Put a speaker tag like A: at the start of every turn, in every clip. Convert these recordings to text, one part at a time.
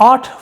A: 8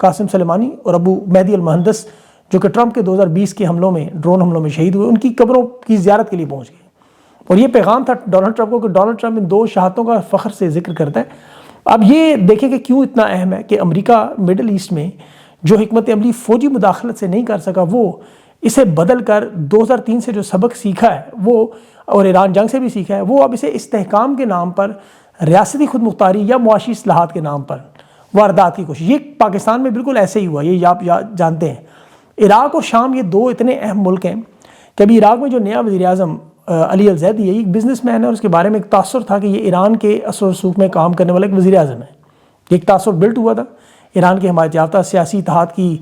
A: قاسم سلیمانی اور ابو مہدی المہندس جو کہ ٹرمپ کے 2020 کے حملوں میں ڈرون حملوں میں شہید ہوئے، ان کی قبروں کی زیارت کے لیے پہنچ گئے، اور یہ پیغام تھا ڈونلڈ ٹرمپ کو کہ ڈونلڈ ٹرمپ ان 2 شہادتوں کا فخر سے ذکر کرتا ہے۔ اب یہ دیکھیں کہ کیوں اتنا اہم ہے کہ امریکہ مڈل ایسٹ میں جو حکمت عملی فوجی مداخلت سے نہیں کر سکا، وہ اسے بدل کر 2003 سے جو سبق سیکھا ہے وہ، اور ایران جنگ سے بھی سیکھا ہے، وہ اب اسے استحکام کے نام پر، ریاستی خود مختاری یا معاشی اصلاحات کے نام پر واردات کی کوشش۔ یہ پاکستان میں بالکل ایسے ہی ہوا، یہ آپ جانتے ہیں۔ عراق اور شام یہ 2 اتنے اہم ملک ہیں کہ ابھی عراق میں جو نیا وزیر اعظم علی الزیدی ہے، یہ ایک بزنس مین ہے، اور اس کے بارے میں ایک تاثر تھا کہ یہ ایران کے اثر و رسوخ میں کام کرنے والا ایک وزیر اعظم ہے۔ یہ ایک تاثر بلٹ ہوا تھا، ایران کے حمایت یافتہ سیاسی اتحاد کی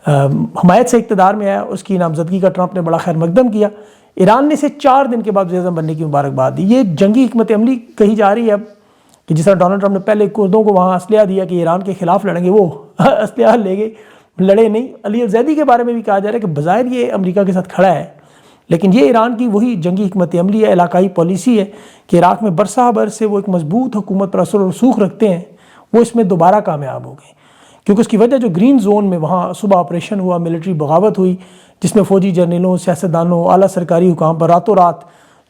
A: حمایت سے اقتدار میں آیا، اس کی نامزدگی کا ٹرمپ نے بڑا خیر مقدم کیا۔ ایران نے اسے 4 دن کے بعد وزیر اعظم بننے کی مبارکباد دی۔ یہ جنگی حکمت عملی کہی جا رہی ہے اب کہ جس طرح ڈونلڈ ٹرمپ نے پہلے کردوں کو وہاں اسلحہ دیا کہ ایران کے خلاف لڑیں گے، وہ اسلحہ لے گئے، لڑے نہیں۔ علی الزیدی کے بارے میں بھی کہا جا رہا ہے کہ بظاہر یہ امریکہ کے ساتھ کھڑا ہے، لیکن یہ ایران کی وہی جنگی حکمت عملی ہے، علاقائی پالیسی ہے کہ عراق میں برسہ بر سے وہ ایک مضبوط حکومت پر اثر و رسوخ رکھتے ہیں، وہ اس میں دوبارہ کامیاب ہو گئے، کیونکہ اس کی وجہ جو گرین زون میں وہاں صبح آپریشن ہوا، ملٹری بغاوت ہوئی، جس میں فوجی جرنیلوں، سیاستدانوں، اعلیٰ سرکاری حکام پر راتوں رات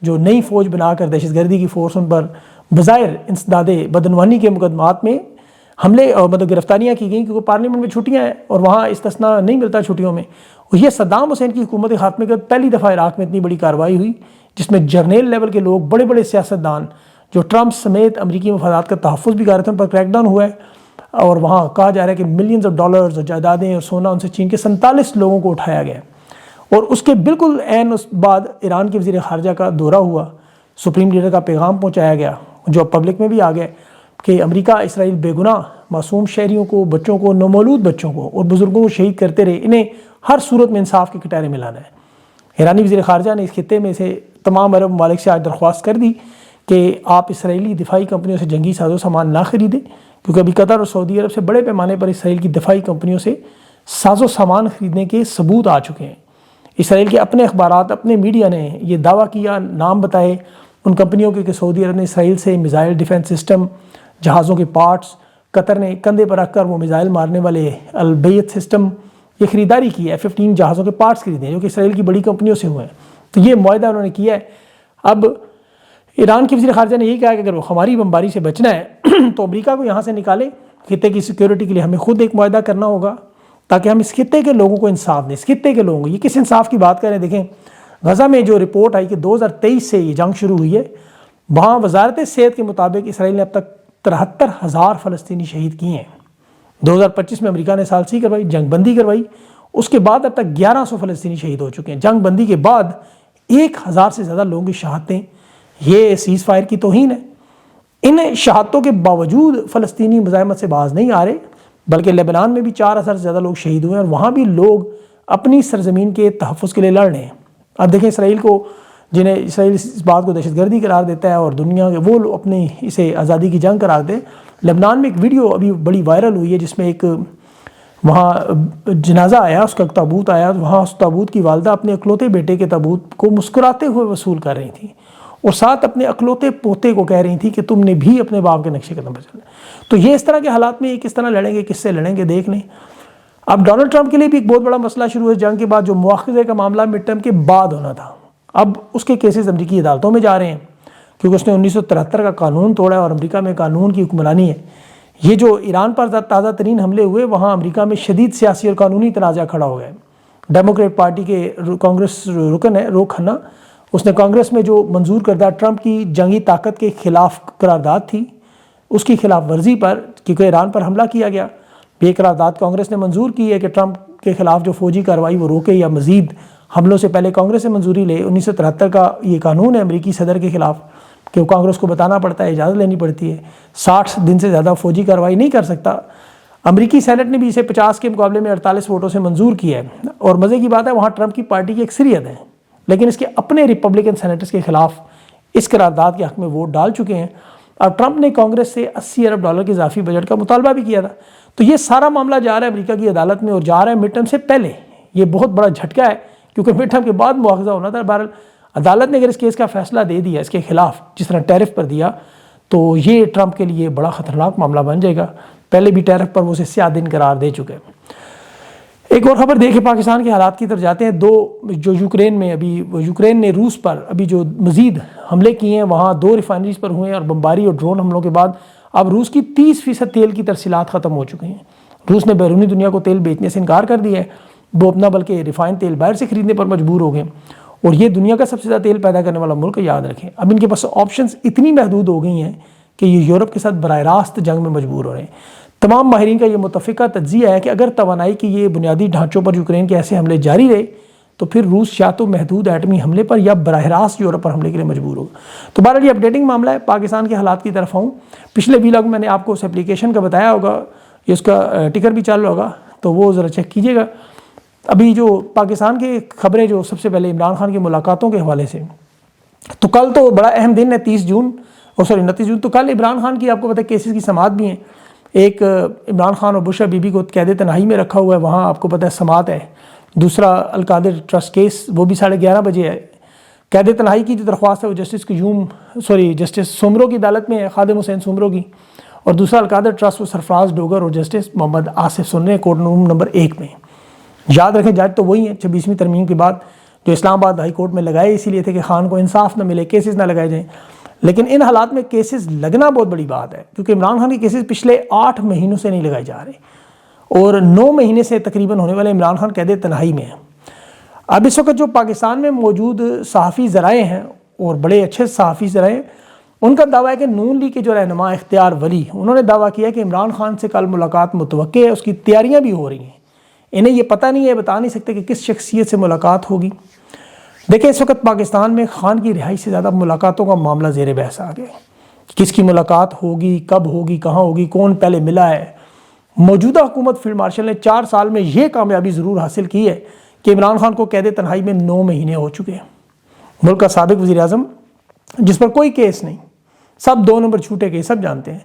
A: جو نئی فوج بنا کر دہشت گردی کی فورس ان پر بظاہر انسداد بدعنوانی کے مقدمات میں حملے اور گرفتاریاں کی گئیں، کیونکہ پارلیمنٹ میں چھٹیاں ہیں اور وہاں استثناء نہیں ملتا چھٹیوں میں۔ اور یہ صدام حسین کی حکومت کے خاتمے کے پہلی دفعہ عراق میں اتنی بڑی کارروائی ہوئی، جس میں جرنیل لیول کے لوگ، بڑے بڑے سیاستدان جو ٹرمپ سمیت امریکی مفادات کا تحفظ بھی کر رہے تھے، ان پر کریک ڈاؤن ہوا ہے، اور وہاں کہا جا رہا ہے کہ ملینز آف ڈالرز اور جائیدادیں اور سونا ان سے چھین کے 47 لوگوں کو اٹھایا گیا۔ اور اس کے بالکل عین اس بعد ایران کے وزیر خارجہ کا دورہ ہوا، سپریم لیڈر کا پیغام پہنچایا گیا جو اب پبلک میں بھی آ گیا کہ امریکہ اسرائیل بے گناہ معصوم شہریوں کو، بچوں کو، نومولود بچوں کو اور بزرگوں کو شہید کرتے رہے، انہیں ہر صورت میں انصاف کے کٹہرے میں لانا ہے۔ ایرانی وزیر خارجہ نے اس خطے میں سے تمام عرب ممالک سے آج درخواست کر دی کہ آپ اسرائیلی دفاعی کمپنیوں سے جنگی ساز و سامان نہ خریدیں، کیونکہ ابھی قطر اور سعودی عرب سے بڑے پیمانے پر اسرائیل کی دفاعی کمپنیوں سے ساز و سامان خریدنے کے ثبوت آ چکے ہیں۔ اسرائیل کے اپنے اخبارات، اپنے میڈیا نے یہ دعویٰ کیا، نام بتائے ان کمپنیوں کے کہ سعودی عرب نے اسرائیل سے میزائل ڈیفنس سسٹم، جہازوں کے پارٹس، قطر نے کندھے پر رکھ کر وہ میزائل مارنے والے البیت سسٹم، یہ خریداری کی ہے، F-15 جہازوں کے پارٹس خریدے ہیں جو کہ اسرائیل کی بڑی کمپنیوں سے ہوئے ہیں۔ تو یہ معاہدہ انہوں نے کیا ہے۔ اب ایران کے وزیر خارجہ نے یہی کہا کہ اگر وہ ہماری بمباری سے بچنا ہے تو امریکہ کو یہاں سے نکالے، خطے کی سیکیورٹی کے لیے ہمیں خود ایک معاہدہ کرنا ہوگا تاکہ ہم اس خطے کے لوگوں کو انصاف دیں۔ اس خطے کے لوگوں کو، یہ کس انصاف کی بات کر رہے ہیں؟ دیکھیں غزہ میں جو رپورٹ آئی کہ 2023 سے یہ جنگ شروع ہوئی ہے، وہاں وزارت صحت کے مطابق اسرائیل نے اب تک 73,000 فلسطینی شہید کیے ہیں۔ 2025 میں امریکہ نے ثالثی کروائی، جنگ بندی کروائی، اس کے بعد اب تک 1100 فلسطینی شہید ہو چکے ہیں۔ جنگ بندی کے بعد 1000 سے زیادہ لوگوں کی شہادتیں، یہ سیز فائر کی توہین ہے۔ ان شہادتوں کے باوجود فلسطینی مزاحمت سے باز نہیں آ رہے، بلکہ لبنان میں بھی 4000 سے زیادہ لوگ شہید ہوئے ہیں، اور وہاں بھی لوگ اپنی سرزمین کے تحفظ کے لیے لڑ رہے ہیں۔ اب دیکھیں اسرائیل کو، جنہیں اسرائیل اس بات کو دہشت گردی قرار دیتا ہے اور دنیا کے وہ اپنے اسے آزادی کی جنگ قرار دے۔ لبنان میں ایک ویڈیو ابھی بڑی وائرل ہوئی ہے جس میں ایک وہاں جنازہ آیا، اس کا تابوت آیا، وہاں اس تابوت کی والدہ اپنے اکلوتے بیٹے کے تابوت کو مسکراتے ہوئے وصول کر رہی تھیں، اور ساتھ اپنے اکلوتے پوتے کو کہہ رہی تھی کہ تم نے بھی اپنے باپ کے نقشے قدم پر چلنا۔ تو یہ اس طرح کے حالات میں یہ کس طرح لڑیں گے، کس سے لڑیں گے، دیکھ لیں۔ اب ڈونلڈ ٹرمپ کے لیے بھی ایک بہت بڑا مسئلہ شروع ہے جنگ کے بعد، جو مواخذے کا معاملہ مڈ ٹرم کے بعد ہونا تھا، اب اس کے کیسز امریکی عدالتوں میں جا رہے ہیں، کیونکہ اس نے 1973 کا قانون توڑا ہے اور امریکہ میں قانون کی حکمرانی ہے۔ یہ جو ایران پر تازہ ترین حملے ہوئے، وہاں امریکہ میں شدید سیاسی اور قانونی تنازع کھڑا ہو گیا ہے۔ ڈیموکریٹ پارٹی کے کانگریس رکن ہے رو کھنہ، اس نے کانگریس میں جو منظور کردہ ٹرمپ کی جنگی طاقت کے خلاف قرارداد تھی، اس کی خلاف ورزی پر، کیونکہ ایران پر حملہ کیا گیا، یہ قرارداد کانگریس نے منظور کی ہے کہ ٹرمپ کے خلاف جو فوجی کارروائی وہ روکے یا مزید حملوں سے پہلے کانگریس سے منظوری لے۔ 1973 کا یہ قانون ہے امریکی صدر کے خلاف کہ وہ کانگریس کو بتانا پڑتا ہے، اجازت لینی پڑتی ہے، 60 دن سے زیادہ فوجی کارروائی نہیں کر سکتا۔ امریکی سینٹ نے بھی اسے 50 کے مقابلے میں 48 ووٹوں سے منظور کیا ہے، اور مزے کی بات ہے وہاں ٹرمپ کی پارٹی کی اکثریت ہے، لیکن اس کے اپنے ریپبلکن سینیٹرز کے خلاف اس قرارداد کے حق میں ووٹ ڈال چکے ہیں۔ اب ٹرمپ نے کانگریس سے $80 ارب کے اضافی بجٹ کا مطالبہ بھی کیا تھا۔ تو یہ سارا معاملہ جا رہا ہے امریکہ کی عدالت میں، اور جا رہا ہے مڈ ٹرم سے پہلے۔ یہ بہت بڑا جھٹکا ہے کیونکہ مڈ ٹرم کے بعد مواخذہ ہونا تھا۔ بہرحال عدالت نے اگر اس کیس کا فیصلہ دے دیا اس کے خلاف، جس طرح ٹیرف پر دیا، تو یہ ٹرمپ کے لیے بڑا خطرناک معاملہ بن جائے گا۔ پہلے بھی ٹیرف پر وہ اسے سیاہ دن قرار دے چکے ہیں۔ ایک اور خبر دیکھیں پاکستان کے حالات کی طرف جاتے ہیں۔ جو یوکرین نے روس پر ابھی جو مزید حملے کیے ہیں، وہاں 2 ریفائنریز پر ہوئے ہیں اور بمباری اور ڈرون حملوں کے بعد اب روس کی 30% تیل کی ترسیلات ختم ہو چکی ہیں۔ روس نے بیرونی دنیا کو تیل بیچنے سے انکار کر دیا ہے، وہ اپنا بلکہ ریفائن تیل باہر سے خریدنے پر مجبور ہو گئے، اور یہ دنیا کا سب سے زیادہ تیل پیدا کرنے والا ملک ہے، یاد رکھیں۔ اب ان کے پاس آپشنز اتنی محدود ہو گئی ہیں کہ یہ یورپ کے ساتھ براہ راست جنگ میں مجبور ہو رہے ہیں۔ تمام ماہرین کا یہ متفقہ تجزیہ ہے کہ اگر توانائی کی یہ بنیادی ڈھانچوں پر یوکرین کے ایسے حملے جاری رہے تو پھر روس یا تو محدود ایٹمی حملے پر یا براہ راست یورپ پر حملے کے لیے مجبور ہوگا۔ تو بہرحال یہ اپڈیٹنگ معاملہ ہے۔ پاکستان کے حالات کی طرف آؤں، پچھلے ویلاگ میں نے آپ کو اس اپلیکیشن کا بتایا ہوگا، یہ اس کا ٹکر بھی چل رہا ہوگا، تو وہ ذرا چیک کیجیے گا۔ ابھی جو پاکستان کے خبریں، جو سب سے پہلے عمران خان کی ملاقاتوں کے حوالے سے، تو کل تو بڑا اہم دن ہے، 29 جون، تو کل عمران خان کی آپ کو پتہ ہے کیسز کی سماعت بھی ہیں۔ ایک عمران خان اور بشرا بی بی کو قید تنہائی میں رکھا ہوا ہے، وہاں آپ کو پتہ ہے سماعت ہے۔ دوسرا القادر ٹرسٹ کیس، وہ بھی 11:30 بجے ہے۔ قید تنہائی کی جو درخواست ہے وہ جسٹس سومرو کی عدالت میں ہے، خادم حسین سومرو کی، اور دوسرا القادر ٹرسٹ وہ سرفراز ڈوگر اور جسٹس محمد آصف سن رہے ہیں کورٹ روم نمبر 1 میں۔ یاد رکھیں جج تو وہی ہیں 26ویں ترمیم کے بعد جو اسلام آباد ہائی کورٹ میں لگائے اسی لیے تھے کہ خان کو انصاف نہ ملے، کیسز نہ لگائے جائیں۔ لیکن ان حالات میں کیسز لگنا بہت بڑی بات ہے، کیونکہ عمران خان کے کیسز پچھلے 8 مہینوں سے نہیں لگائے جا رہے، اور 9 مہینے سے تقریباً ہونے والے عمران خان قید تنہائی میں ہیں۔ اب اس وقت جو پاکستان میں موجود صحافی ذرائع ہیں، اور بڑے اچھے صحافی ذرائع، ان کا دعویٰ ہے کہ نون لیگ کے جو رہنما اختیار ولی، انہوں نے دعویٰ کیا کہ عمران خان سے کل ملاقات متوقع ہے، اس کی تیاریاں بھی ہو رہی ہیں، انہیں یہ پتہ نہیں ہے، بتا نہیں سکتے کہ کس شخصیت سے ملاقات ہوگی۔ دیکھیں اس وقت پاکستان میں خان کی رہائی سے زیادہ ملاقاتوں کا معاملہ زیر بحث آ گیا ہے۔ کس کی ملاقات ہوگی، کب ہوگی، کہاں ہوگی، کون پہلے ملا ہے۔ موجودہ حکومت فیلڈ مارشل نے 4 سال میں یہ کامیابی ضرور حاصل کی ہے کہ عمران خان کو قید تنہائی میں 9 مہینے ہو چکے ہیں۔ ملک کا سابق وزیر اعظم جس پر کوئی کیس نہیں، سب 2 نمبر چھوٹے گئے، سب جانتے ہیں،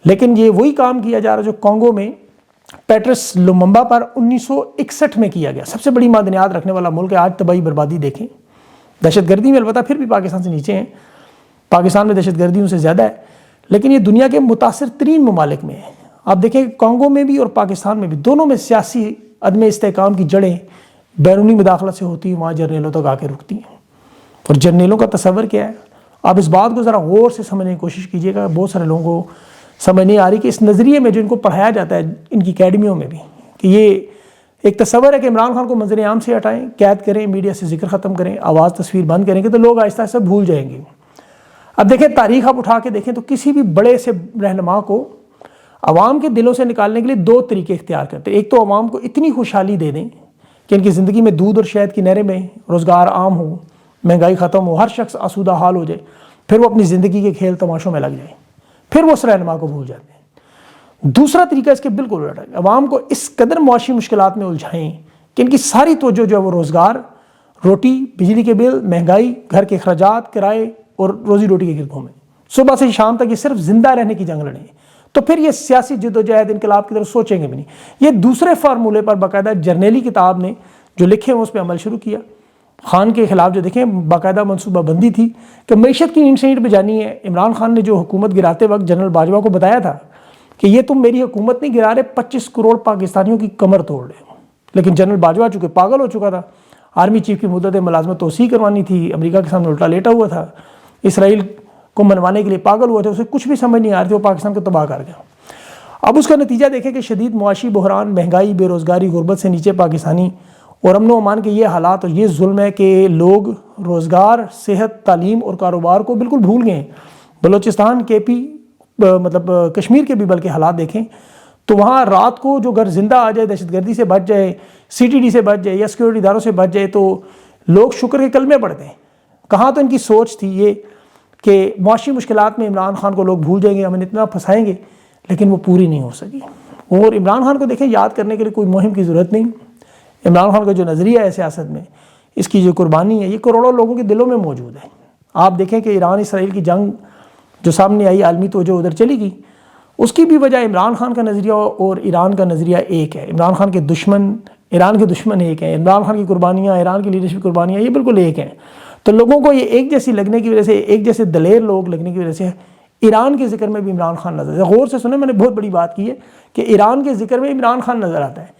A: لیکن یہ وہی کام کیا جا رہا جو کانگو میں پیٹرس لوممبا پر 1961 میں کیا گیا۔ سب سے بڑی معدنیات رکھنے والا ملک ہے، آج تباہی بربادی دیکھیں۔ دہشت گردی میں البتہ پھر بھی پاکستان سے نیچے ہیں، پاکستان میں دہشت گردی ان سے زیادہ ہے، لیکن یہ دنیا کے متاثر ترین ممالک میں ہے۔ آپ دیکھیں کانگو میں بھی اور پاکستان میں بھی، دونوں میں سیاسی عدم استحکام کی جڑیں بیرونی مداخلت سے ہوتی ہیں، وہاں جرنیلوں تک آ کے رکتی ہیں۔ اور جرنیلوں کا تصور کیا ہے؟ آپ اس بات کو ذرا غور سے سمجھنے کی کوشش کیجیے گا، بہت سارے لوگوں کو سمجھ نہیں آ رہی کہ اس نظریے میں جو ان کو پڑھایا جاتا ہے ان کی اکیڈمیوں میں بھی، کہ یہ ایک تصور ہے کہ عمران خان کو منظر عام سے ہٹائیں، قید کریں، میڈیا سے ذکر ختم کریں، آواز تصویر بند کریں گے تو لوگ آہستہ آہستہ بھول جائیں گے۔ اب دیکھیں تاریخ آپ اٹھا کے دیکھیں تو کسی بھی بڑے سے رہنما کو عوام کے دلوں سے نکالنے کے لیے 2 طریقے اختیار کرتے ہیں۔ ایک تو عوام کو اتنی خوشحالی دے دیں کہ ان کی زندگی میں دودھ اور شہد کی نہریں میں، روزگار عام ہو، مہنگائی ختم ہو، ہر شخص آسودہ حال ہو جائے، پھر وہ اپنی زندگی کے کھیل تماشوں میں لگ جائیں، پھر وہ اس رہنما کو بھول جاتے ہیں۔ دوسرا طریقہ اس کے بالکل الٹا ہے، عوام کو اس قدر معاشی مشکلات میں الجھائیں کہ ان کی ساری توجہ جو ہے وہ روزگار، روٹی، بجلی کے بل، مہنگائی، گھر کے اخراجات، کرائے اور روزی روٹی کے گرد گھومیں، صبح سے شام تک یہ صرف زندہ رہنے کی جنگ لڑیں، تو پھر یہ سیاسی جدوجہد انقلاب کی طرف سوچیں گے بھی نہیں۔ یہ دوسرے فارمولے پر باقاعدہ جرنیلی کتاب نے جو لکھے ہیں اس پہ عمل شروع کیا۔ خان کے خلاف جو دیکھیں باقاعدہ منصوبہ بندی تھی کہ معیشت کی اینٹ سے اینٹ پہ جانی ہے۔ عمران خان نے جو حکومت گراتے وقت جنرل باجوہ کو بتایا تھا کہ یہ تم میری حکومت نہیں گرا رہے، 25 کروڑ پاکستانیوں کی کمر توڑ رہے ہو، لیکن جنرل باجوہ چونکہ پاگل ہو چکا تھا، آرمی چیف کی مدت ملازمت توسیع کروانی تھی، امریکہ کے سامنے الٹا لیٹا ہوا تھا، اسرائیل کو منوانے کے لیے پاگل ہوا تھا، اسے کچھ بھی سمجھ نہیں آ رہی تھی، وہ پاکستان کو تباہ کر گیا۔ اب اس کا نتیجہ دیکھیں کہ شدید معاشی بحران، مہنگائی، بے روزگاری، غربت سے نیچے پاکستانی، اور امن و امان کے یہ حالات اور یہ ظلم ہے کہ لوگ روزگار، صحت، تعلیم اور کاروبار کو بالکل بھول گئے ہیں۔ بلوچستان، کشمیر کے بھی بلکہ حالات دیکھیں تو وہاں رات کو جو گھر زندہ آ جائے، دہشت گردی سے بچ جائے، CTD سے بچ جائے یا سیکورٹی اداروں سے بچ جائے تو لوگ شکر کے کلمے پڑھتے ہیں۔ کہاں تو ان کی سوچ تھی یہ کہ معاشی مشکلات میں عمران خان کو لوگ بھول جائیں گے، ہمیں اتنا پھنسائیں گے، لیکن وہ پوری نہیں ہو سکی۔ اور عمران خان کو دیکھیں یاد کرنے کے لیے کوئی مہم کی ضرورت نہیں۔ عمران خان کا جو نظریہ ہے سیاست میں، اس کی جو قربانی ہے، یہ کروڑوں لوگوں کے دلوں میں موجود ہے۔ آپ دیکھیں کہ ایران اسرائیل کی جنگ جو سامنے آئی، عالمی توجہ ادھر چلی گئی، اس کی بھی وجہ عمران خان کا نظریہ اور ایران کا نظریہ ایک ہے۔ عمران خان کے دشمن ایران کے دشمن ایک ہیں، عمران خان کی قربانیاں، ایران کی لیڈرشپ قربانیاں، یہ بالکل ایک ہیں۔ تو لوگوں کو یہ ایک جیسی لگنے کی وجہ سے، ایک جیسے دلیر لوگ لگنے کی وجہ سے ایران کے ذکر میں بھی عمران خان نظر آتا ہے. غور سے سنیں، میں نے بہت بڑی بات کی ہے کہ ایران کے ذکر میں عمران خان نظر آتا ہے.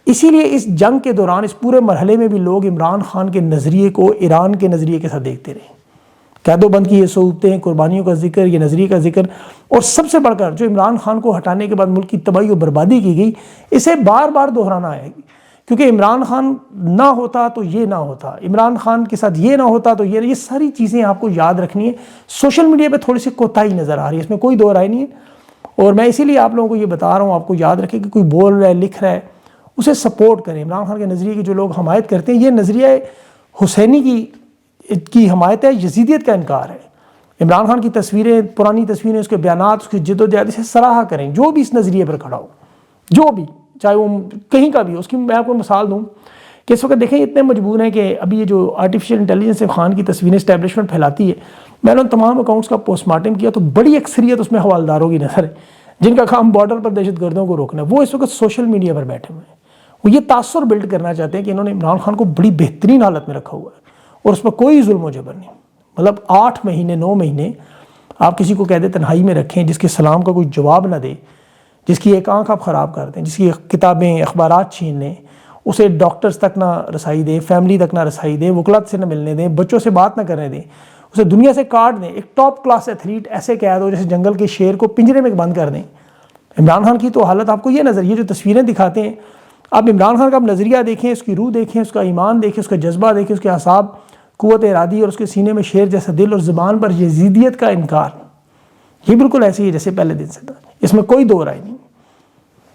A: اسی لیے اس جنگ کے دوران اس پورے مرحلے میں بھی لوگ عمران خان کے نظریے کو ایران کے نظریے کے ساتھ دیکھتے رہے. قید و بند کی یہ صعوبتیں، قربانیوں کا ذکر، یہ نظریے کا ذکر، اور سب سے بڑھ کر جو عمران خان کو ہٹانے کے بعد ملک کی تباہی و بربادی کی گئی، اسے بار بار دہرانا ہے. کیونکہ عمران خان نہ ہوتا تو یہ نہ ہوتا، عمران خان کے ساتھ یہ نہ ہوتا تو یہ ساری چیزیں آپ کو یاد رکھنی ہے. سوشل میڈیا پہ تھوڑی سی کوتاہی نظر آ رہی ہے، اس میں کوئی دو رائے نہیں ہے. اور میں اسی لیے آپ لوگوں کو یہ بتا رہا ہوں، آپ کو یاد رکھیں کہ کوئی بول رہا ہے، لکھ رہا ہے، اسے سپورٹ کریں. عمران خان کے نظریے کی جو لوگ حمایت کرتے ہیں، یہ نظریہ حسینی کی حمایت ہے، یزیدیت کا انکار ہے. عمران خان کی تصویریں، پرانی تصویریں، اس کے بیانات، اس کی جد و جہد، اسے سراہا کریں. جو بھی اس نظریے پر کھڑا ہو، جو بھی، چاہے وہ کہیں کا بھی ہو. اس کی میں آپ کو مثال دوں کہ اس وقت دیکھیں اتنے مجبور ہیں کہ ابھی یہ جو آرٹیفیشل انٹیلیجنس سے خان کی تصویریں اسٹیبلشمنٹ پھیلاتی ہے، میں نے ان تمام اکاؤنٹس کا پوسٹ مارٹم کیا تو بڑی اکثریت اس میں حوالداروں کی نظر ہے جن کا کام بارڈر پر دہشت گردوں کو روکنا ہے. وہ اس وقت سوشل میڈیا پر بیٹھے ہوئے ہیں. وہ یہ تاثر بلڈ کرنا چاہتے ہیں کہ انہوں نے عمران خان کو بڑی بہترین حالت میں رکھا ہوا ہے اور اس پر کوئی ظلم و جبر نہیں. مطلب 8 مہینے 9 مہینے آپ کسی کو کہہ دیں تنہائی میں رکھیں، جس کے سلام کا کوئی جواب نہ دے، جس کی ایک آنکھ آپ خراب کر دیں، جس کی کتابیں اخبارات چھین لیں، اسے ڈاکٹرز تک نہ رسائی دیں، فیملی تک نہ رسائی دیں، وکلات سے نہ ملنے دیں، بچوں سے بات نہ کرنے دیں، اسے دنیا سے کاٹ دیں. ایک ٹاپ کلاس ایتھلیٹ ایسے قید ہو جیسے جنگل کے شیر کو پنجرے میں بند کر دیں. عمران خان کی تو حالت آپ کو یہ نظر، یہ جو تصویریں دکھاتے ہیں، آپ عمران خان کا نظریہ دیکھیں، اس کی روح دیکھیں، اس کا ایمان دیکھیں، اس کا جذبہ دیکھیں، اس کے اعصاب، قوت ارادی، اور اس کے سینے میں شیر جیسا دل، اور زبان پر یزیدیت کا انکار. یہ بالکل ایسے ہی جیسے پہلے دن سے تھا، اس میں کوئی دو رائے نہیں.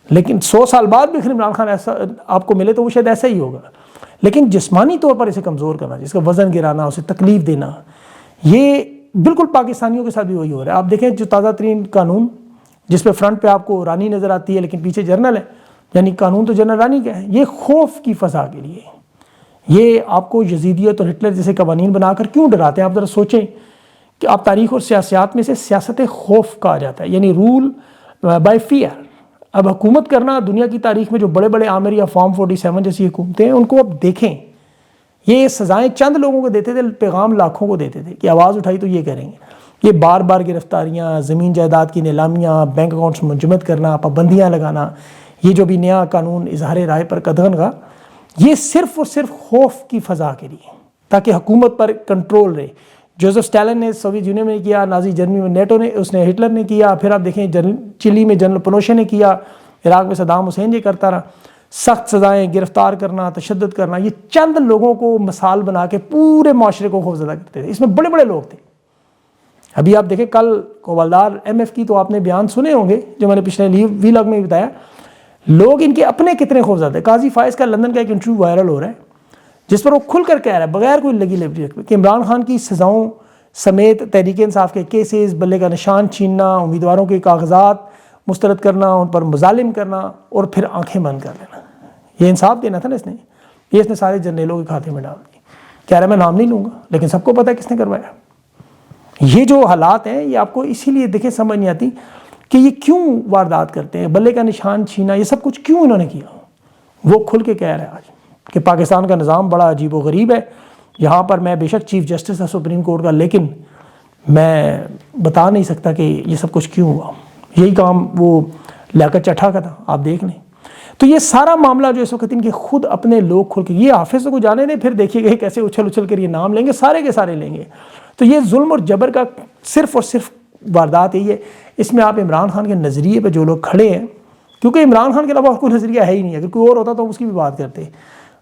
A: لیکن 100 سال بعد بھی اگر عمران خان ایسا آپ کو ملے تو وہ شاید ایسا ہی ہوگا. لیکن جسمانی طور پر اسے کمزور کرنا، جس کا وزن گرانا، اسے تکلیف دینا، یہ بالکل پاکستانیوں کے ساتھ بھی وہی ہو رہا ہے. آپ دیکھیں جو تازہ ترین قانون جس پہ فرنٹ پہ آپ کو رانی نظر آتی ہے لیکن پیچھے جنرل ہے، یعنی قانون تو جنرل رانی کا ہے، یہ خوف کی فضا کے لیے. یہ آپ کو یزیدیت اور ہٹلر جیسے قوانین بنا کر کیوں ڈراتے ہیں؟ آپ ذرا سوچیں کہ آپ تاریخ اور سیاسیات میں سے سیاست خوف کہا جاتا ہے، یعنی رول بائی فیئر. اب حکومت کرنا دنیا کی تاریخ میں جو بڑے بڑے عامر یا فارم 47 جیسی حکومتیں ہیں، ان کو اب دیکھیں، یہ سزائیں چند لوگوں کو دیتے تھے، پیغام لاکھوں کو دیتے تھے کہ آواز اٹھائی تو یہ کریں گے. یہ بار بار گرفتاریاں، زمین جائیداد کی نیلامیاں، بینک اکاؤنٹس منجمد کرنا، پابندیاں لگانا، یہ جو بھی نیا قانون اظہار رائے پر قدغن کا، یہ صرف اور صرف خوف کی فضا کے لیے، تاکہ حکومت پر کنٹرول رہے. جوزف اسٹالن نے سوویت یونین میں کیا، نازی جرمنی میں نیٹو نے، اس نے ہٹلر نے کیا، پھر آپ دیکھیں چلی میں جنرل پنوشے نے کیا، عراق میں صدام حسین یہ کرتا رہا. سخت سزائیں، گرفتار کرنا، تشدد کرنا، یہ چند لوگوں کو مثال بنا کے پورے معاشرے کو خوفزدہ کرتے تھے. اس میں بڑے بڑے لوگ تھے. ابھی آپ دیکھیں کل کوالدار MF کی تو آپ نے بیان سنے ہوں گے جو میں نے پچھلے ویلاگ میں بتایا. لوگ ان کے اپنے کتنے خوفزدہ تھے. قاضی فائز کا لندن کا ایک انٹرویو وائرل ہو رہا ہے جس پر وہ کھل کر کہہ رہا ہے بغیر کوئی لگی لپٹی کہ عمران خان کی سزاؤں سمیت تحریک انصاف کے کیسز، بلے کا نشان چھیننا، امیدواروں کے کاغذات مسترد کرنا، ان پر مظالم کرنا، اور پھر آنکھیں بند کر لینا. یہ انصاف دینا تھا نا اس نے. یہ اس نے سارے جرنیلوں کے کھاتے میں ڈال دی. کہہ رہا ہے میں نام نہیں لوں گا لیکن سب کو پتہ ہے کس نے کروایا. یہ جو حالات ہیں یہ آپ کو اسی لیے دیکھیں سمجھ نہیں آتی کہ یہ کیوں واردات کرتے ہیں. بلے کا نشان چھینا، یہ سب کچھ کیوں انہوں نے کیا. وہ کھل کے کہہ رہا ہے آج کہ پاکستان کا نظام بڑا عجیب و غریب ہے. یہاں پر میں بے شک چیف جسٹس ہے سپریم کورٹ کا، لیکن میں بتا نہیں سکتا کہ یہ سب کچھ کیوں ہوا. یہی کام وہ لیاقت چٹھا کا تھا، آپ دیکھ لیں. تو یہ سارا معاملہ جو اس وقت ان کے خود اپنے لوگ کھل کے، یہ حافظ کو جانے دیں، پھر دیکھیے گا کیسے اچھل اچھل کر یہ نام لیں گے، سارے کے سارے لیں گے. تو یہ ظلم اور جبر کا صرف اور صرف واردات یہی ہے. اس میں آپ عمران خان کے نظریے پہ جو لوگ کھڑے ہیں، کیونکہ عمران خان کے علاوہ کوئی نظریہ ہے ہی نہیں، اگر کوئی اور ہوتا تو اس کی بھی بات کرتے.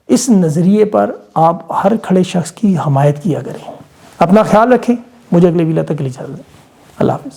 A: اس نظریے پر آپ ہر کھڑے شخص کی حمایت کیا کریں. اپنا خیال رکھیں. مجھے اگلے ویلا تک کے لیے اجازت دیں. اللہ حافظ.